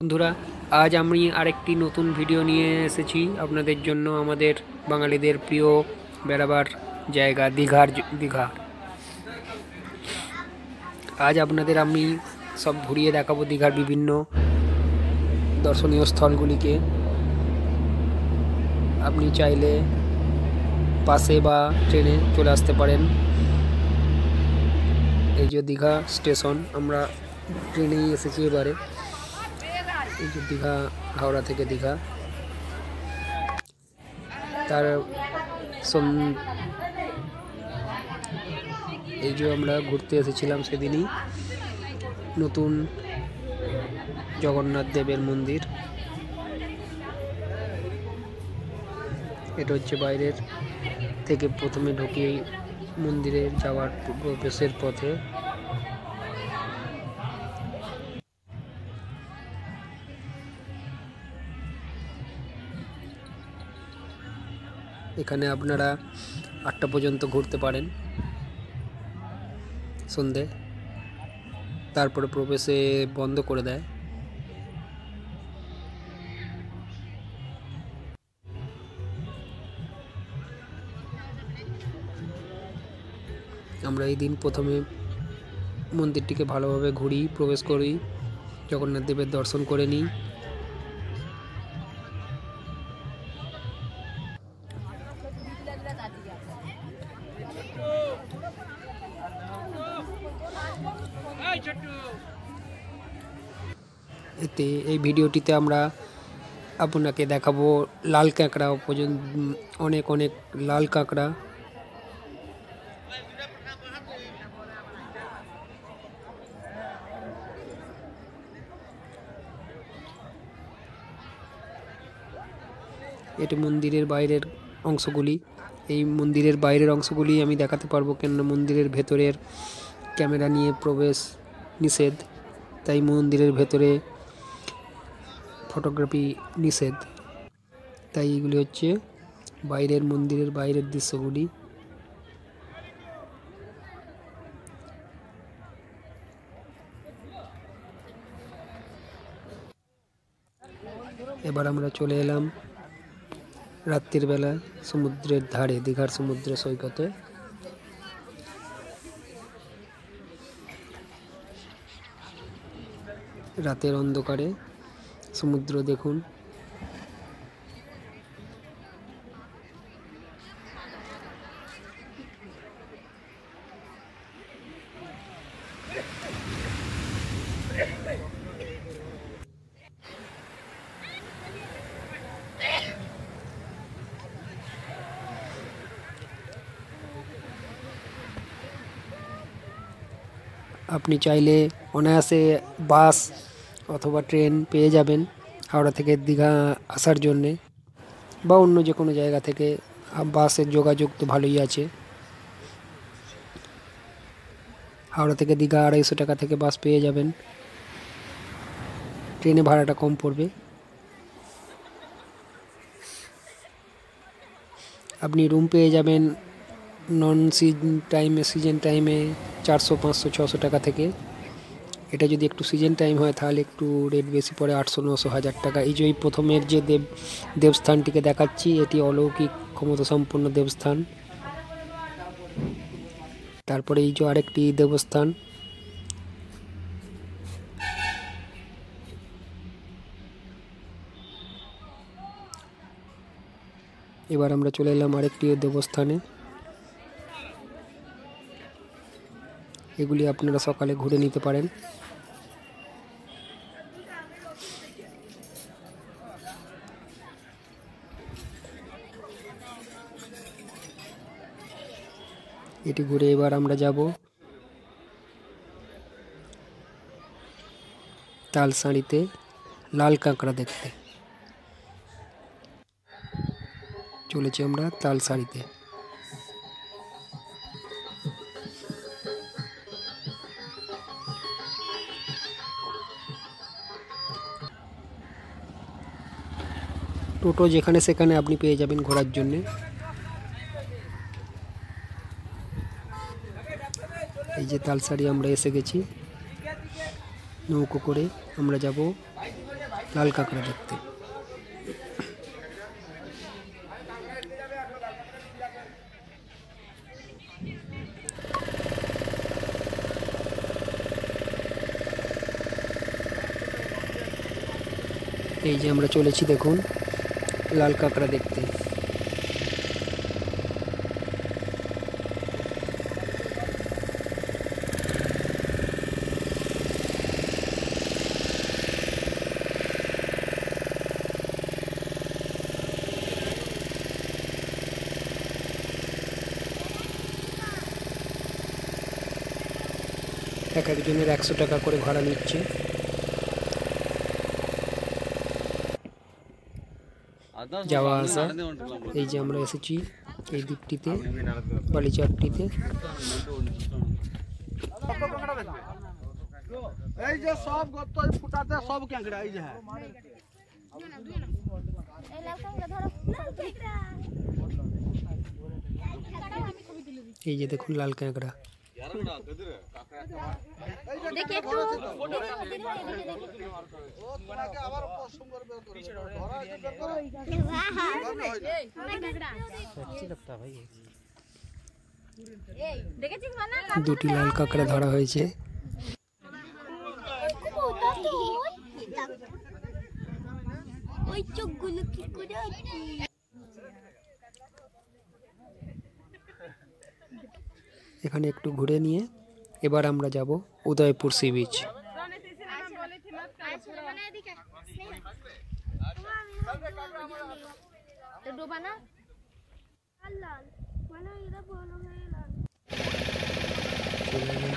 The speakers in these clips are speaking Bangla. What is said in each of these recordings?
বন্ধুরা, আজ আমি আরেকটি নতুন ভিডিও নিয়ে এসেছি আপনাদের জন্য। আমাদের বাঙালিদের প্রিয় বেড়াবার জায়গা দীঘা। আজ আপনাদের আমি সব ঘুরিয়ে দেখাবো দীঘার বিভিন্ন দর্শনীয় স্থলগুলিকে। আপনি চাইলে বাসে বা ট্রেনে চলে আসতে পারেন। এই যে দীঘা স্টেশন, আমরা ট্রেনেই এসেছি এবারে। এই যে দীঘা, হাওড়া থেকে দীঘা। তার এই যে আমরা ঘুরতে এসেছিলাম সেদিনই নতুন জগন্নাথ দেবের মন্দির। এটা হচ্ছে বাইরের থেকে প্রথমে ঢুকে মন্দিরে যাওয়ার প্রবেশের পথে। এখানে আপনারা 8টা পর্যন্ত ঘুরতে পারেন সন্ধে, তারপরে প্রবেশে বন্ধ করে দেয়। আমরা এই দিন প্রথমে মন্দিরটিকে ভালোভাবে ঘুরি, প্রবেশ করি, জগন্নাথ দেবের দর্শন করে নিই। এই ভিডিওটিতে আমরা আপনাকে দেখাবো লাল কাঁকড়া পর্যন্ত, অনেক লাল কাঁকড়া। এটি মন্দিরের বাইরের অংশগুলি। এই মন্দিরের বাইরের অংশগুলি আমি দেখাতে পারবো, কেননা মন্দিরের ভেতরের ক্যামেরা নিয়ে প্রবেশ নিষেধ, তাই মন্দিরের ভেতরে ফটোগ্রাফি নিষেধ। তাই এগুলি হচ্ছে বাইরের মন্দিরের বাইরের দৃশ্যগুলি। এবার আমরা চলে এলাম রাত্রির বেলা সমুদ্রের ধারে, দীঘার সমুদ্র সৈকতে। রাতের অন্ধকারে সমুদ্র দেখুন। আপনি চাইলে অনায়াসে বাস অথবা ট্রেন পেয়ে যাবেন হাওড়া থেকে দীঘা আসার জন্যে, বা অন্য যে কোনো জায়গা থেকে। বাসের যোগাযোগ তো ভালোই আছে। হাওড়া থেকে দীঘা 250 টাকা থেকে বাস পেয়ে যাবেন। ট্রেনে ভাড়াটা কম পড়বে। আপনি রুম পেয়ে যাবেন নন সিজন টাইমে 400, 500, 600 টাকা থেকে। এটা যদি একটু সিজন টাইম হয় তাহলে একটু রেট বেশি পড়ে, 800, 900, 1000 টাকা। এই যে এই প্রথমের যে দেবস্থানটিকে দেখাচ্ছি, এটি অলৌকিক ক্ষমতা সম্পন্ন দেবস্থান। তারপরে এই যে আরেকটি দেবস্থান। এবার আমরা চলে এলাম আরেকটি দেবস্থানে। এগুলি আপনারা সকালে ঘুরে নিতে পারেন। এটি ঘুরে এবার আমরা যাব তালসাঁড়িতে লাল কাঁকড়া দেখতে। চলেছি আমরা তালসাঁড়িতে। টোটো যেখানে সেখানে আপনি পেয়ে যাবেন ঘোরার জন্যে। এই যে তালসাঁড়ি আমরা এসে গেছি। নৌকো করে আমরা যাব লাল কাঁকড়া দেখতে। এই যে আমরা চলেছি দেখুন লাল কাঁকড়া দেখতে। এক একজনের 100 টাকা করে ভাড়া নিচ্ছে। যাওয়া আসা। এই যে আমরা এসেছি এই দ্বীপটিতে, বালিচাপটিতে। এই যে সব গত ফুটাতে সব ক্যাংকড়া এই যে হ্যাঁ এই যে দেখুন লাল কাঁকড়া। দুটি লাল কাঁকড়া ধরা হয়েছে। এখানে একটু ঘুরে নিয়ে এবার আমরা যাব উদয়পুর সি বিচ।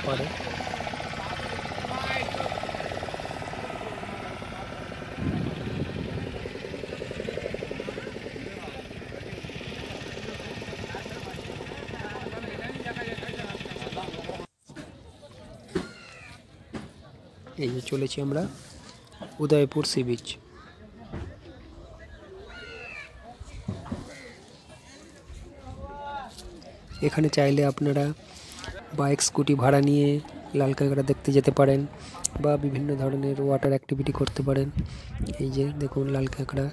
পরে এই যে চলেছি আমরা উদয়পুর সি বিচ। এখানে চাইলে আপনারা বাইক স্কুটি ভাড়া নিয়ে লাল কাঁকড়া দেখতে যেতে পারেন বা বিভিন্ন ধরনের ওয়াটার অ্যাক্টিভিটি করতে পারেন। এই যে দেখুন লাল কাঁকড়া।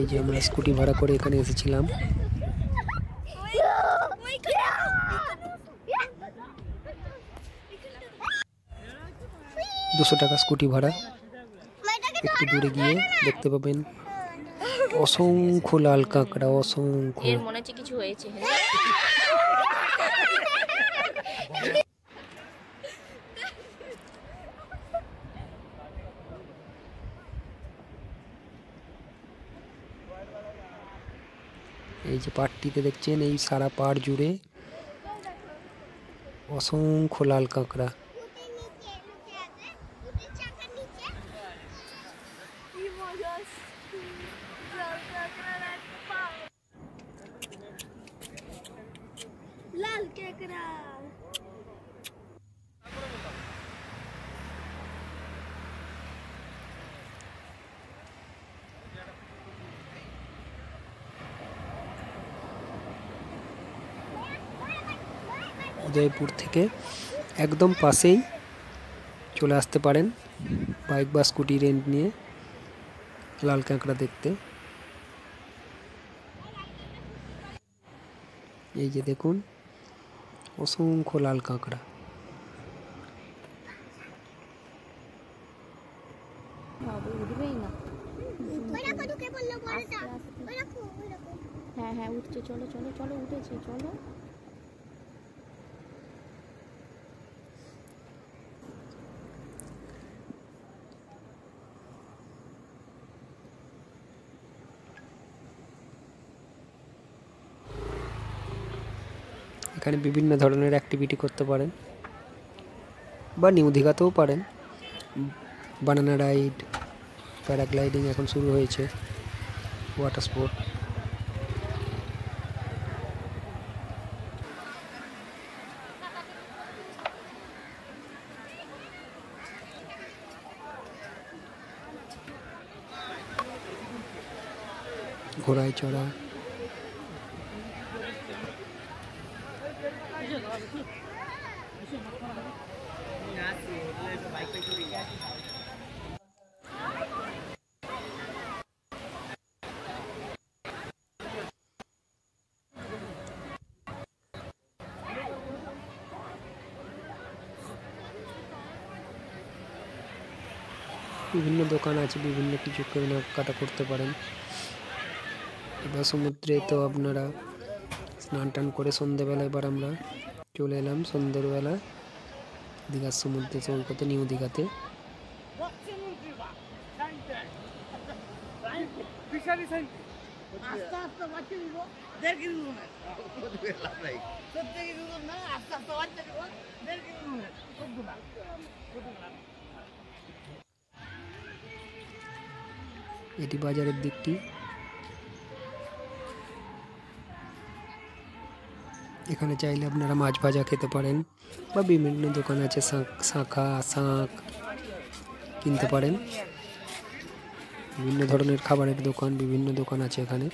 এই যে আমরা স্কুটি ভাড়া করে এখানে এসেছিলাম। $200 স্কুটি ভাড়া। একটু দূরে গিয়ে দেখতে পাবেন অসংখ্য লাল কাঁকড়া, অসংখ্য। এর মনে হচ্ছে কিছু হয়েছে। এই যে পাড়টিতে দেখছেন এই সারা পাড় জুড়ে অসংখ্য লাল কাঁকড়া। লাল কাঁকড়া। উদয়পুর থেকে একদম পাশেই চলে আসতে পারেন বাইক বা স্কুটি রেন্ট নিয়ে লাল কাঁকড়া দেখতে। এই যে দেখুন অসংখ্য লাল কাঁকড়া। হ্যাঁ হ্যাঁ উঠছে, চলো চলো চলো, উঠেছে, চলো। এখানে বিভিন্ন ধরনের অ্যাক্টিভিটি করতে পারেন বা নিউ দীঘাতেও পারেন। বানানা রাইড, প্যারাগ্লাইডিং এখন শুরু হয়েছে, ওয়াটার স্পোর্ট। ঘোড়ায় চড়া। বিভিন্ন দোকান আছে, বিভিন্ন কিছু কেনাকাটা করতে পারেন। এবার সমুদ্রে তো আপনারা স্নান টান করে সন্ধ্যেবেলা এবার আমরা চলে এলাম সন্ধ্যের বেলা দীঘার সমুদ্রে সৈকতে, নিউ দীঘাতে। এটি বাজারের দিকটি। এখানে চাইলে আপনারা মাছ ভাজা খেতে পারেন বা বিভিন্ন দোকান আছে, শাঁখা শাঁখ কিনতে পারেন। বিভিন্ন ধরনের খাবারের দোকান, বিভিন্ন দোকান আছে এখানে।